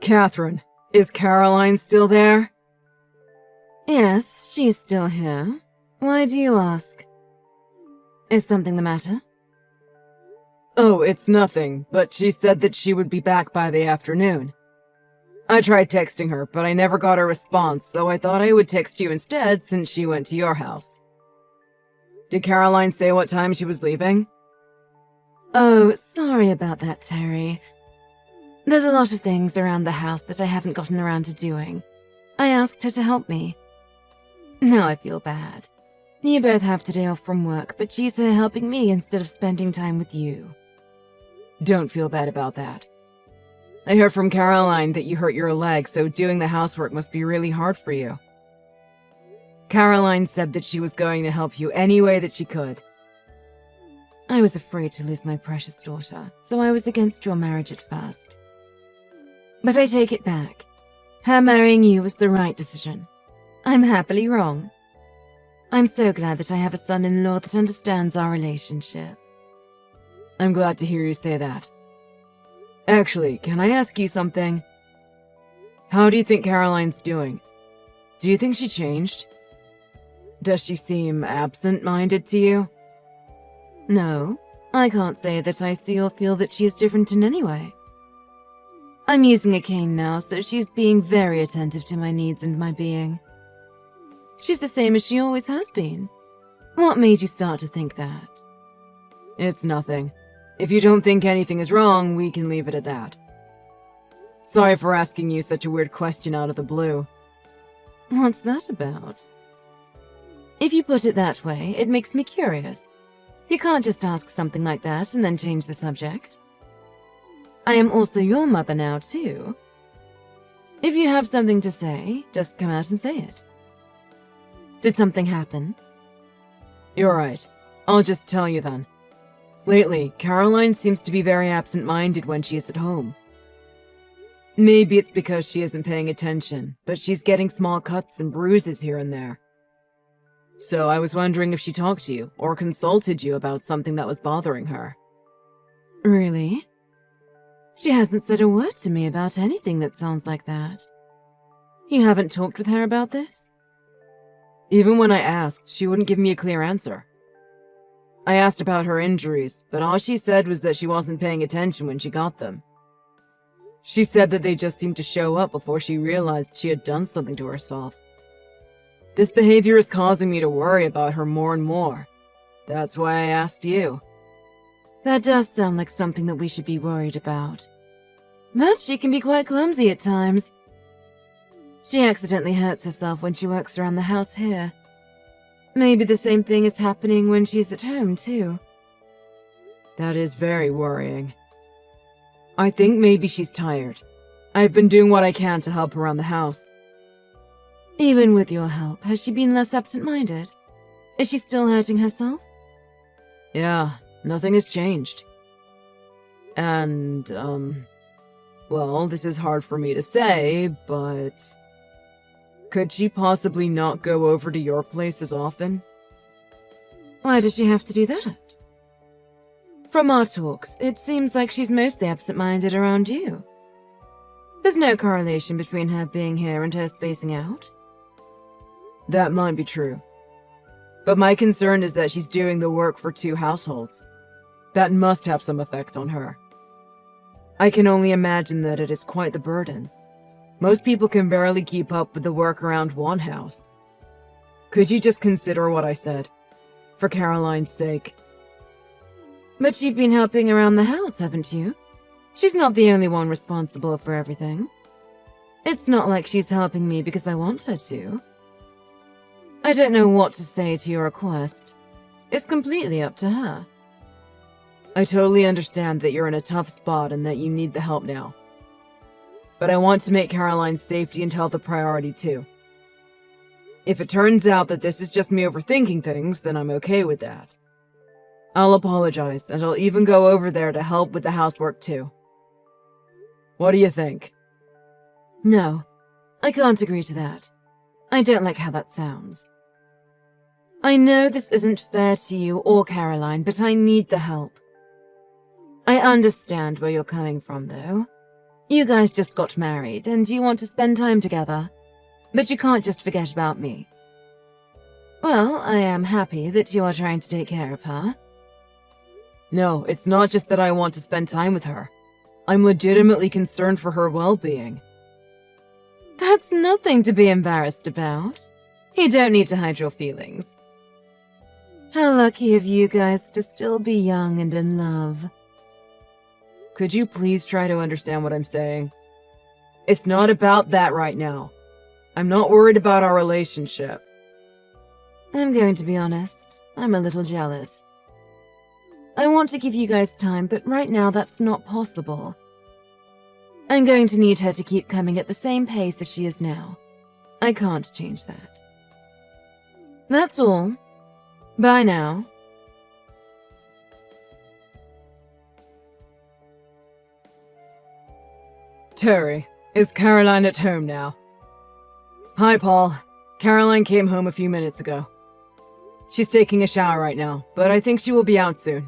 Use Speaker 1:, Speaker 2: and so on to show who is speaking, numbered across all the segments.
Speaker 1: Catherine, is Caroline still there?
Speaker 2: Yes, she's still here. Why do you ask? Is something the matter?
Speaker 1: Oh, it's nothing, but she said that she would be back by the afternoon. I tried texting her, but I never got a response, so I thought I would text you instead since she went to your house. Did Caroline say what time she was leaving?
Speaker 2: Oh, sorry about that, Terry. There's a lot of things around the house that I haven't gotten around to doing. I asked her to help me. Now I feel bad. You both have today off from work, but she's here helping me instead of spending time with you.
Speaker 1: Don't feel bad about that. I heard from Caroline that you hurt your leg, so doing the housework must be really hard for you. Caroline said that she was going to help you any way that she could.
Speaker 2: I was afraid to lose my precious daughter, so I was against your marriage at first. But I take it back. Her marrying you was the right decision. I'm happily wrong. I'm so glad that I have a son-in-law that understands our relationship.
Speaker 1: I'm glad to hear you say that. Actually, can I ask you something? How do you think Caroline's doing? Do you think she changed? Does she seem absent-minded to you?
Speaker 2: No, I can't say that I see or feel that she is different in any way. I'm using a cane now, so she's being very attentive to my needs and my being. She's the same as she always has been. What made you start to think that?
Speaker 1: It's nothing. If you don't think anything is wrong, we can leave it at that. Sorry for asking you such a weird question out of the blue.
Speaker 2: What's that about? If you put it that way, it makes me curious. You can't just ask something like that and then change the subject. I am also your mother now, too. If you have something to say, just come out and say it. Did something happen?
Speaker 1: You're right. I'll just tell you then. Lately, Caroline seems to be very absent-minded when she is at home. Maybe it's because she isn't paying attention, but she's getting small cuts and bruises here and there. So I was wondering if she talked to you or consulted you about something that was bothering her.
Speaker 2: Really? She hasn't said a word to me about anything that sounds like that. You haven't talked with her about this?
Speaker 1: Even when I asked, she wouldn't give me a clear answer. I asked about her injuries, but all she said was that she wasn't paying attention when she got them. She said that they just seemed to show up before she realized she had done something to herself. This behavior is causing me to worry about her more and more. That's why I asked you.
Speaker 2: That does sound like something that we should be worried about. But she can be quite clumsy at times. She accidentally hurts herself when she works around the house here. Maybe the same thing is happening when she's at home, too.
Speaker 1: That is very worrying. I think maybe she's tired. I've been doing what I can to help her around the house.
Speaker 2: Even with your help, has she been less absent-minded? Is she still hurting herself?
Speaker 1: Yeah, nothing has changed. And, well, this is hard for me to say, but could she possibly not go over to your place as often?
Speaker 2: Why does she have to do that? From our talks, it seems like she's mostly absent-minded around you. There's no correlation between her being here and her spacing out.
Speaker 1: That might be true. But my concern is that she's doing the work for 2 households. That must have some effect on her. I can only imagine that it is quite the burden. Most people can barely keep up with the work around one house. Could you just consider what I said? For Caroline's sake.
Speaker 2: But you've been helping around the house, haven't you? She's not the only one responsible for everything. It's not like she's helping me because I want her to. I don't know what to say to your request. It's completely up to her.
Speaker 1: I totally understand that you're in a tough spot and that you need the help now. But I want to make Caroline's safety and health a priority too. If it turns out that this is just me overthinking things, then I'm okay with that. I'll apologize, and I'll even go over there to help with the housework too. What do you think?
Speaker 2: No, I can't agree to that. I don't like how that sounds. I know this isn't fair to you or Caroline, but I need the help. I understand where you're coming from, though. You guys just got married, and you want to spend time together. But you can't just forget about me. Well, I am happy that you are trying to take care of her.
Speaker 1: No, it's not just that I want to spend time with her. I'm legitimately concerned for her well-being.
Speaker 2: That's nothing to be embarrassed about. You don't need to hide your feelings. How lucky of you guys to still be young and in love.
Speaker 1: Could you please try to understand what I'm saying? It's not about that right now. I'm not worried about our relationship.
Speaker 2: I'm going to be honest. I'm a little jealous. I want to give you guys time, but right now that's not possible. I'm going to need her to keep coming at the same pace as she is now. I can't change that. That's all. Bye now.
Speaker 1: Terry, is Caroline at home now? Hi, Paul. Caroline came home a few minutes ago. She's taking a shower right now, but I think she will be out soon.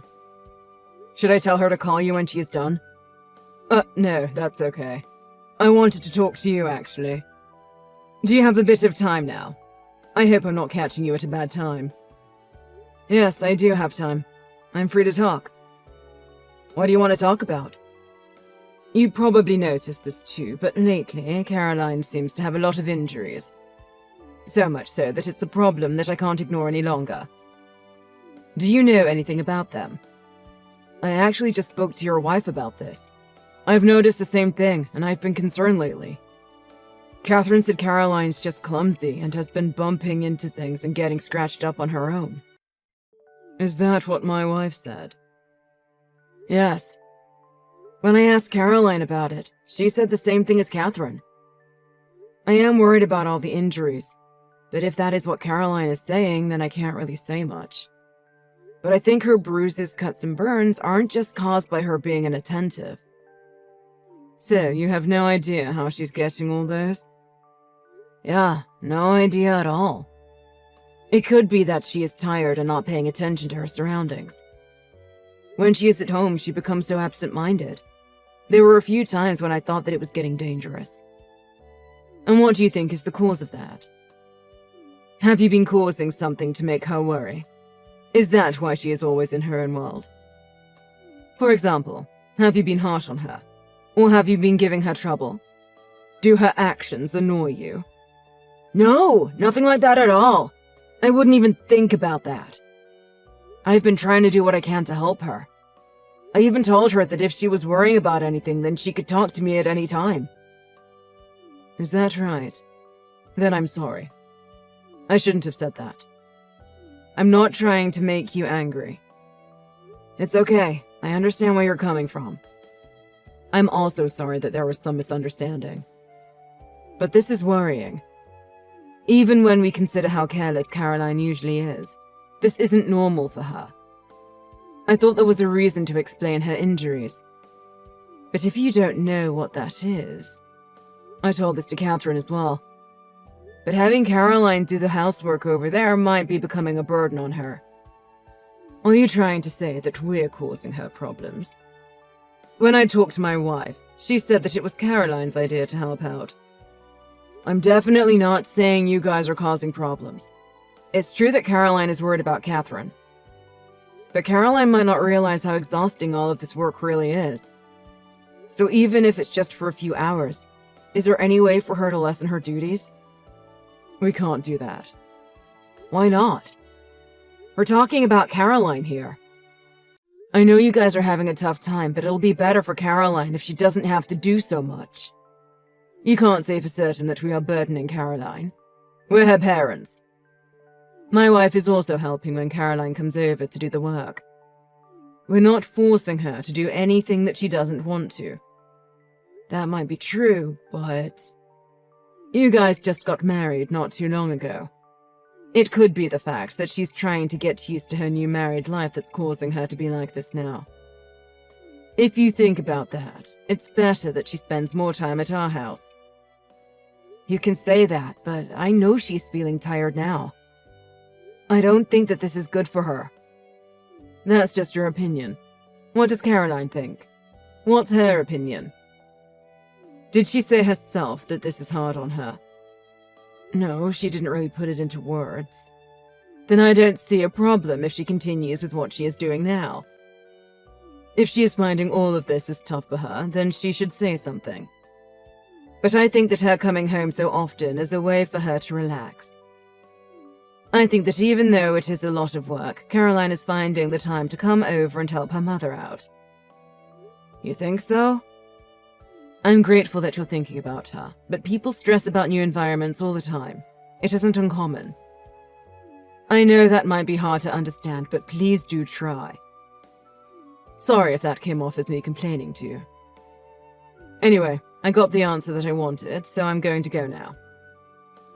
Speaker 1: Should I tell her to call you when she is done? No, that's okay. I wanted to talk to you, actually. Do you have a bit of time now? I hope I'm not catching you at a bad time. Yes, I do have time. I'm free to talk. What do you want to talk about? You probably noticed this too, but lately, Caroline seems to have a lot of injuries. So much so that it's a problem that I can't ignore any longer. Do you know anything about them? I actually just spoke to your wife about this. I've noticed the same thing, and I've been concerned lately. Catherine said Caroline's just clumsy and has been bumping into things and getting scratched up on her own. Is that what my wife said? Yes. When I asked Caroline about it, she said the same thing as Catherine. I am worried about all the injuries, but if that is what Caroline is saying, then I can't really say much. But I think her bruises, cuts, and burns aren't just caused by her being inattentive. So, you have no idea how she's getting all those? Yeah, no idea at all. It could be that she is tired and not paying attention to her surroundings. When she is at home, she becomes so absent-minded. There were a few times when I thought that it was getting dangerous. And what do you think is the cause of that? Have you been causing something to make her worry? Is that why she is always in her own world? For example, have you been harsh on her? Or have you been giving her trouble? Do her actions annoy you? No, nothing like that at all. I wouldn't even think about that. I've been trying to do what I can to help her. I even told her that if she was worrying about anything, then she could talk to me at any time. Is that right? Then I'm sorry. I shouldn't have said that. I'm not trying to make you angry. It's okay. I understand where you're coming from. I'm also sorry that there was some misunderstanding. But this is worrying. Even when we consider how careless Caroline usually is, this isn't normal for her. I thought there was a reason to explain her injuries. But if you don't know what that is... I told this to Catherine as well. But having Caroline do the housework over there might be becoming a burden on her. Are you trying to say that we're causing her problems? When I talked to my wife, she said that it was Caroline's idea to help out. I'm definitely not saying you guys are causing problems. It's true that Caroline is worried about Catherine. But Caroline might not realize how exhausting all of this work really is. So even if it's just for a few hours, is there any way for her to lessen her duties? We can't do that. Why not? We're talking about Caroline here. I know you guys are having a tough time, but it'll be better for Caroline if she doesn't have to do so much. You can't say for certain that we are burdening Caroline. We're her parents. My wife is also helping when Caroline comes over to do the work. We're not forcing her to do anything that she doesn't want to. That might be true, but... You guys just got married not too long ago. It could be the fact that she's trying to get used to her new married life that's causing her to be like this now. If you think about that, it's better that she spends more time at our house. You can say that, but I know she's feeling tired now. I don't think that this is good for her. That's just your opinion. What does Caroline think? What's her opinion? Did she say herself that this is hard on her? No, she didn't really put it into words. Then I don't see a problem if she continues with what she is doing now. If she is finding all of this is tough for her, then she should say something. But I think that her coming home so often is a way for her to relax. I think that even though it is a lot of work, Caroline is finding the time to come over and help her mother out. You think so? I'm grateful that you're thinking about her, but people stress about new environments all the time. It isn't uncommon. I know that might be hard to understand, but please do try. Sorry if that came off as me complaining to you. Anyway, I got the answer that I wanted, so I'm going to go now.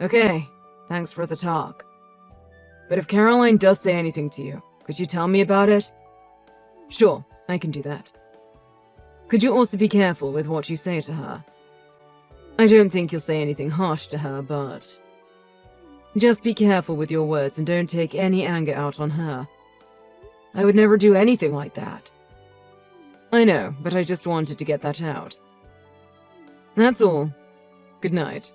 Speaker 1: Okay, thanks for the talk. But if Caroline does say anything to you, could you tell me about it? Sure, I can do that. Could you also be careful with what you say to her? I don't think you'll say anything harsh to her, but just be careful with your words and don't take any anger out on her. I would never do anything like that. I know, but I just wanted to get that out. That's all. Good night.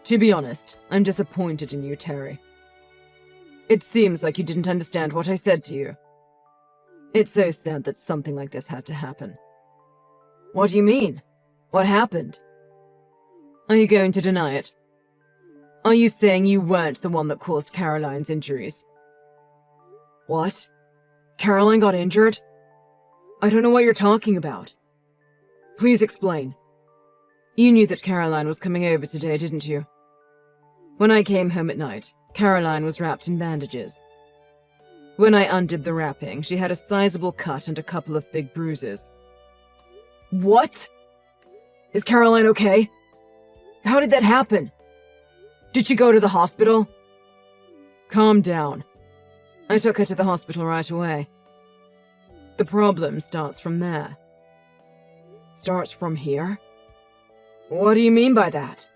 Speaker 1: To be honest, I'm disappointed in you, Terry. It seems like you didn't understand what I said to you. It's so sad that something like this had to happen. What do you mean? What happened? Are you going to deny it? Are you saying you weren't the one that caused Caroline's injuries? What? Caroline got injured? I don't know what you're talking about. Please explain. You knew that Caroline was coming over today, didn't you? When I came home at night, Caroline was wrapped in bandages. When I undid the wrapping, she had a sizable cut and a couple of big bruises. What? Is Caroline okay? How did that happen? Did she go to the hospital? Calm down. I took her to the hospital right away. The problem starts from there. Starts from here? What do you mean by that?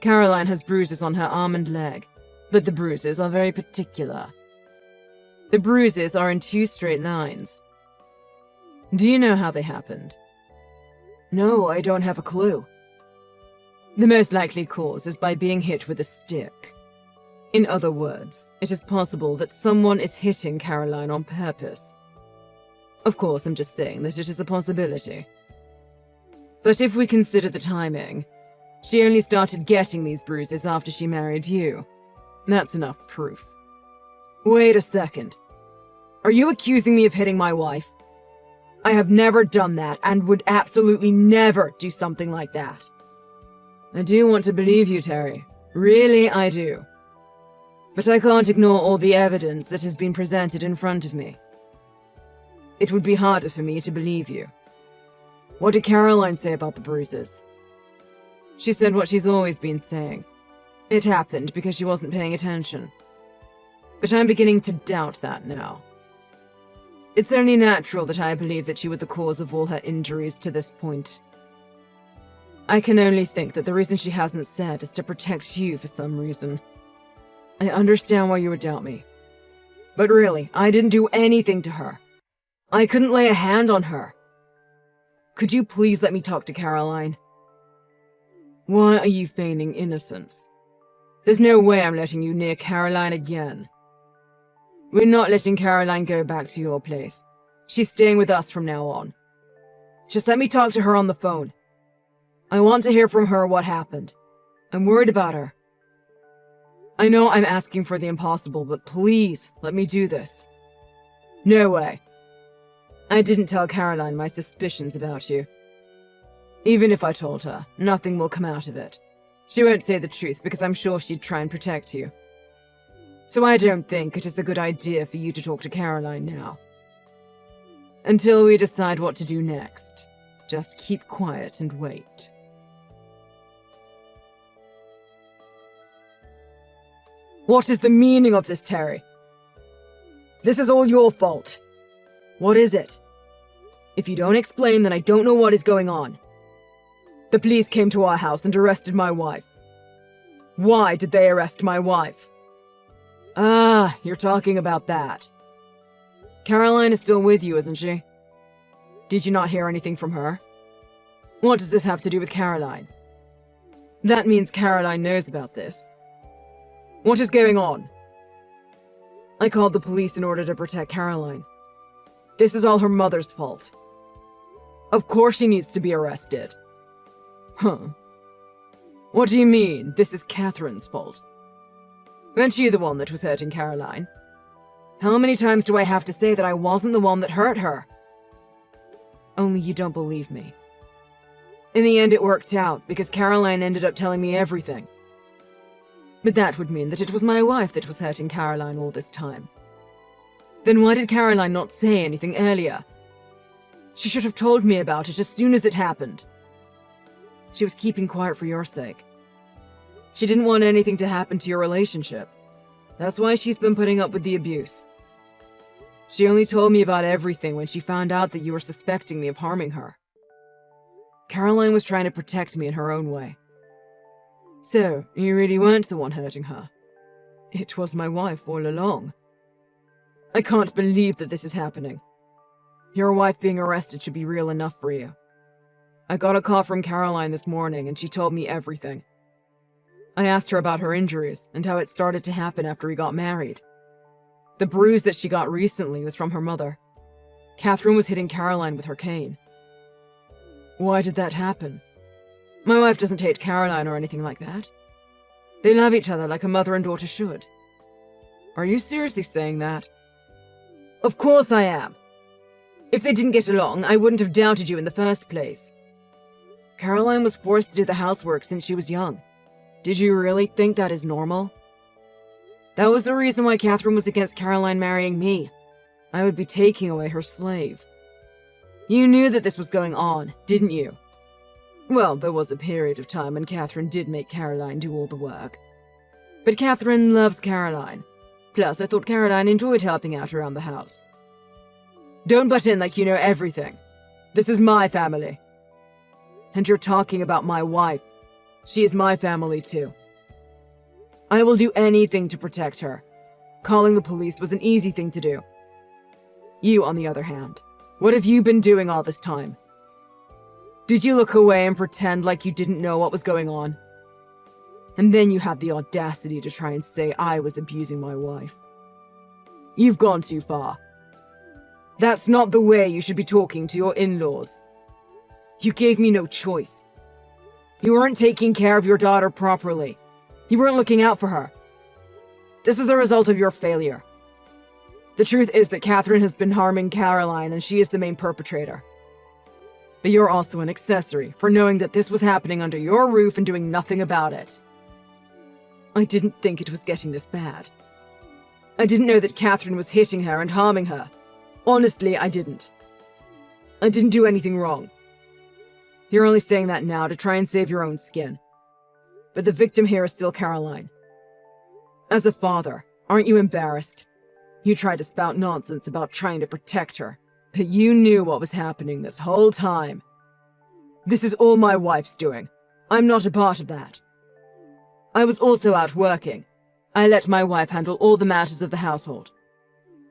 Speaker 1: Caroline has bruises on her arm and leg, but the bruises are very particular. The bruises are in 2 straight lines. Do you know how they happened? No, I don't have a clue. The most likely cause is by being hit with a stick. In other words, it is possible that someone is hitting Caroline on purpose. Of course, I'm just saying that it is a possibility. But if we consider the timing, she only started getting these bruises after she married you. That's enough proof. Wait a second. Are you accusing me of hitting my wife? I have never done that and would absolutely never do something like that. I do want to believe you, Terry. Really, I do. But I can't ignore all the evidence that has been presented in front of me. It would be harder for me to believe you. What did Caroline say about the bruises? She said what she's always been saying. It happened because she wasn't paying attention. But I'm beginning to doubt that now. It's only natural that I believe that she was the cause of all her injuries to this point. I can only think that the reason she hasn't said is to protect you for some reason. I understand why you would doubt me. But really, I didn't do anything to her. I couldn't lay a hand on her. Could you please let me talk to Caroline? Why are you feigning innocence? There's no way I'm letting you near Caroline again. We're not letting Caroline go back to your place. She's staying with us from now on. Just let me talk to her on the phone. I want to hear from her what happened. I'm worried about her. I know I'm asking for the impossible, but please, let me do this. No way. I didn't tell Caroline my suspicions about you. Even if I told her, nothing will come out of it. She won't say the truth because I'm sure she'd try and protect you. So I don't think it is a good idea for you to talk to Caroline now. Until we decide what to do next, just keep quiet and wait. What is the meaning of this, Terry? This is all your fault. What is it? If you don't explain, then I don't know what is going on. The police came to our house and arrested my wife. Why did they arrest my wife? Ah, you're talking about that. Caroline is still with you, isn't she? Did you not hear anything from her? What does this have to do with Caroline? That means Caroline knows about this. What is going on? I called the police in order to protect Caroline. This is all her mother's fault. Of course she needs to be arrested. Huh. What do you mean, this is Catherine's fault? Weren't you the one that was hurting Caroline? How many times do I have to say that I wasn't the one that hurt her? Only you don't believe me. In the end, it worked out, because Caroline ended up telling me everything. But that would mean that it was my wife that was hurting Caroline all this time. Then why did Caroline not say anything earlier? She should have told me about it as soon as it happened. She was keeping quiet for your sake. She didn't want anything to happen to your relationship. That's why she's been putting up with the abuse. She only told me about everything when she found out that you were suspecting me of harming her. Caroline was trying to protect me in her own way. So, you really weren't the one hurting her. It was my wife all along. I can't believe that this is happening. Your wife being arrested should be real enough for you. I got a call from Caroline this morning and she told me everything. I asked her about her injuries and how it started to happen after we got married. The bruise that she got recently was from her mother. Catherine was hitting Caroline with her cane. Why did that happen? My wife doesn't hate Caroline or anything like that. They love each other like a mother and daughter should. Are you seriously saying that? Of course I am. If they didn't get along, I wouldn't have doubted you in the first place. Caroline was forced to do the housework since she was young. Did you really think that is normal? That was the reason why Catherine was against Caroline marrying me. I would be taking away her slave. You knew that this was going on, didn't you? Well, there was a period of time when Catherine did make Caroline do all the work. But Catherine loves Caroline. Plus, I thought Caroline enjoyed helping out around the house. Don't butt in like you know everything. This is my family. And you're talking about my wife. She is my family too. I will do anything to protect her. Calling the police was an easy thing to do. You, on the other hand, what have you been doing all this time? Did you look away and pretend like you didn't know what was going on? And then you had the audacity to try and say I was abusing my wife. You've gone too far. That's not the way you should be talking to your in-laws. You gave me no choice. You weren't taking care of your daughter properly. You weren't looking out for her. This is the result of your failure. The truth is that Catherine has been harming Caroline and she is the main perpetrator. But you're also an accessory for knowing that this was happening under your roof and doing nothing about it. I didn't think it was getting this bad. I didn't know that Catherine was hitting her and harming her. Honestly, I didn't. I didn't do anything wrong. You're only saying that now to try and save your own skin. But the victim here is still Caroline. As a father, aren't you embarrassed? You tried to spout nonsense about trying to protect her, but you knew what was happening this whole time. This is all my wife's doing. I'm not a part of that. I was also out working. I let my wife handle all the matters of the household.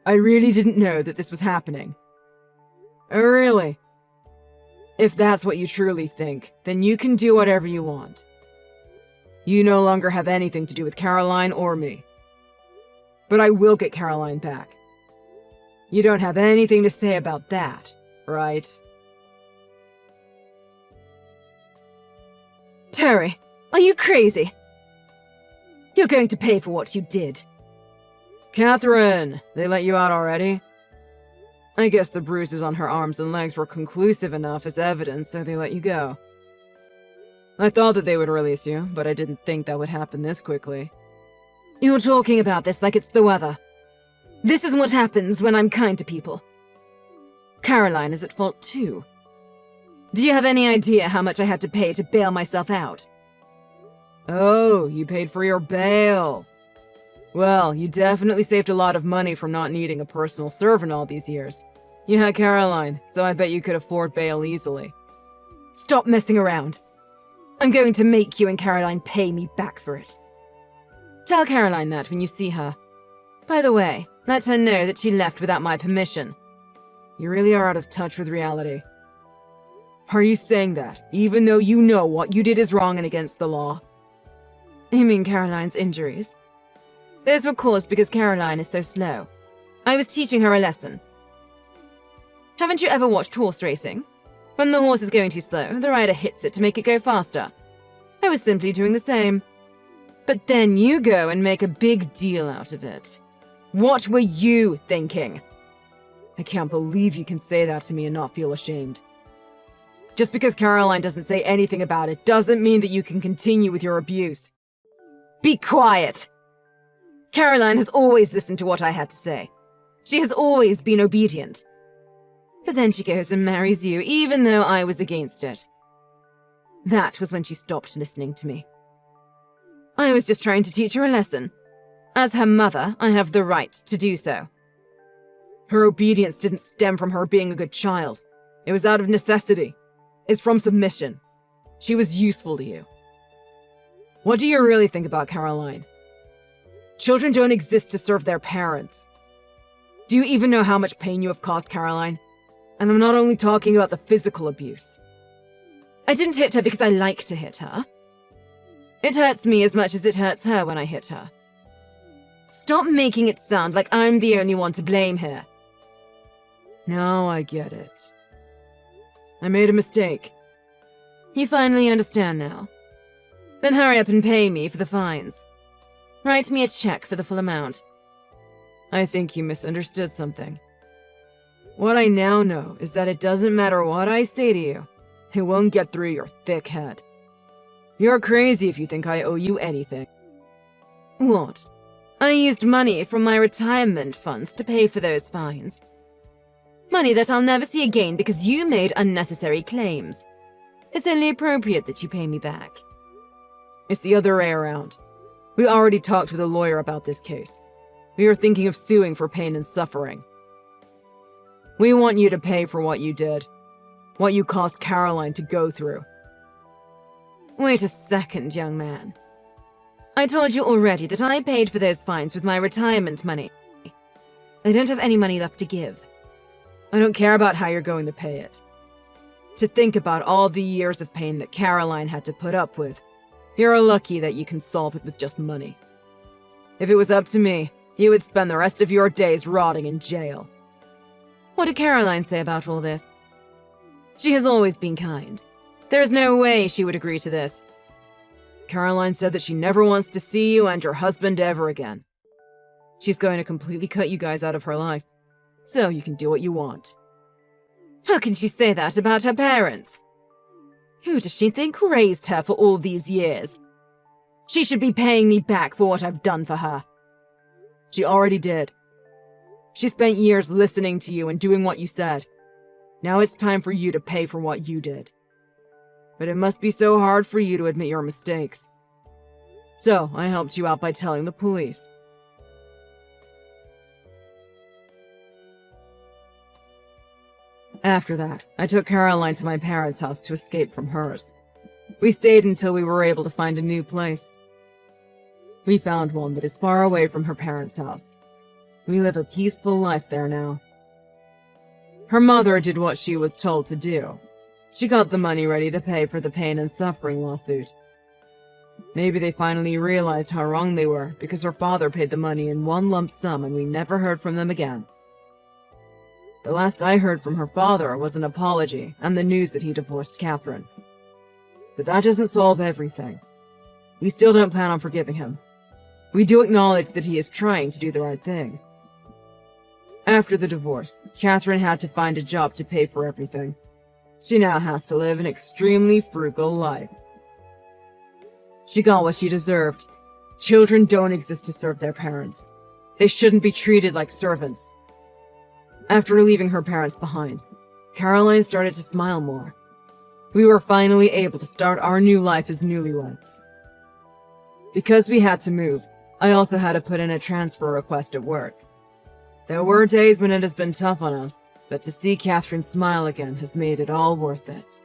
Speaker 1: I really didn't know that this was happening. Oh, really? If that's what you truly think, then you can do whatever you want. You no longer have anything to do with Caroline or me. But I will get Caroline back. You don't have anything to say about that, right?
Speaker 2: Terry, are you crazy? You're going to pay for what you did.
Speaker 1: Catherine, they let you out already? I guess the bruises on her arms and legs were conclusive enough as evidence, so they let you go. I thought that they would release you, but I didn't think that would happen this quickly.
Speaker 2: You're talking about this like it's the weather. This is what happens when I'm kind to people. Caroline is at fault too. Do you have any idea how much I had to pay to bail myself out?
Speaker 1: Oh, you paid for your bail. Well, you definitely saved a lot of money from not needing a personal servant all these years. You had Caroline, so I bet you could afford bail easily.
Speaker 2: Stop messing around. I'm going to make you and Caroline pay me back for it. Tell Caroline that when you see her. By the way, Let her know that she left without my permission.
Speaker 1: You really are out of touch with reality. Are you saying that, even though you know what you did is wrong and against the law?
Speaker 2: You mean Caroline's injuries? Those were caused because Caroline is so slow. I was teaching her a lesson. Haven't you ever watched horse racing? When the horse is going too slow, the rider hits it to make it go faster. I was simply doing the same. But then you go and make a big deal out of it.
Speaker 1: What were you thinking? I can't believe you can say that to me and not feel ashamed. Just because Caroline doesn't say anything about it doesn't mean that you can continue with your abuse.
Speaker 2: Be quiet! Caroline has always listened to what I had to say. She has always been obedient. But then she goes and marries you, even though I was against it. That was when she stopped listening to me. I was just trying to teach her a lesson. As her mother, I have the right to do so.
Speaker 1: Her obedience didn't stem from her being a good child. It was out of necessity. It's from submission. She was useful to you. What do you really think about Caroline? Children don't exist to serve their parents. Do you even know how much pain you have caused Caroline? And I'm not only talking about the physical abuse.
Speaker 2: I didn't hit her because I like to hit her. It hurts me as much as it hurts her when I hit her. Stop making it sound like I'm the only one to blame here.
Speaker 1: No, I get it. I made a mistake.
Speaker 2: You finally understand now. Then hurry up and pay me for the fines. Write me a check for the full amount.
Speaker 1: I think you misunderstood something. What I now know is that it doesn't matter what I say to you, it won't get through your thick head. You're crazy if you think I owe you anything.
Speaker 2: What? I used money from my retirement funds to pay for those fines. Money that I'll never see again because you made unnecessary claims. It's only appropriate that you pay me back.
Speaker 1: It's the other way around. We already talked with a lawyer about this case. We are thinking of suing for pain and suffering. We want you to pay for what you did. What you caused Caroline to go through.
Speaker 2: Wait a second, young man. I told you already that I paid for those fines with my retirement money. I don't have any money left to give.
Speaker 1: I don't care about how you're going to pay it. To think about all the years of pain that Caroline had to put up with, you're lucky that you can solve it with just money. If it was up to me, you would spend the rest of your days rotting in jail.
Speaker 2: What did Caroline say about all this? She has always been kind. There is no way she would agree to this.
Speaker 1: Caroline said that she never wants to see you and your husband ever again. She's going to completely cut you guys out of her life, so you can do what you want.
Speaker 2: How can she say that about her parents? Who does she think raised her for all these years? She should be paying me back for what I've done for her.
Speaker 1: She already did. She spent years listening to you and doing what you said. Now it's time for you to pay for what you did. But it must be so hard for you to admit your mistakes. So I helped you out by telling the police. After that, I took Caroline to my parents' house to escape from hers. We stayed until we were able to find a new place. We found one that is far away from her parents' house. We live a peaceful life there now. Her mother did what she was told to do. She got the money ready to pay for the pain and suffering lawsuit. Maybe they finally realized how wrong they were because her father paid the money in one lump sum and we never heard from them again. The last I heard from her father was an apology and the news that he divorced Catherine. But that doesn't solve everything. We still don't plan on forgiving him. We do acknowledge that he is trying to do the right thing. After the divorce, Catherine had to find a job to pay for everything. She now has to live an extremely frugal life. She got what she deserved. Children don't exist to serve their parents. They shouldn't be treated like servants. After leaving her parents behind, Caroline started to smile more. We were finally able to start our new life as newlyweds. Because we had to move, I also had to put in a transfer request at work. There were days when it has been tough on us, but to see Catherine smile again has made it all worth it.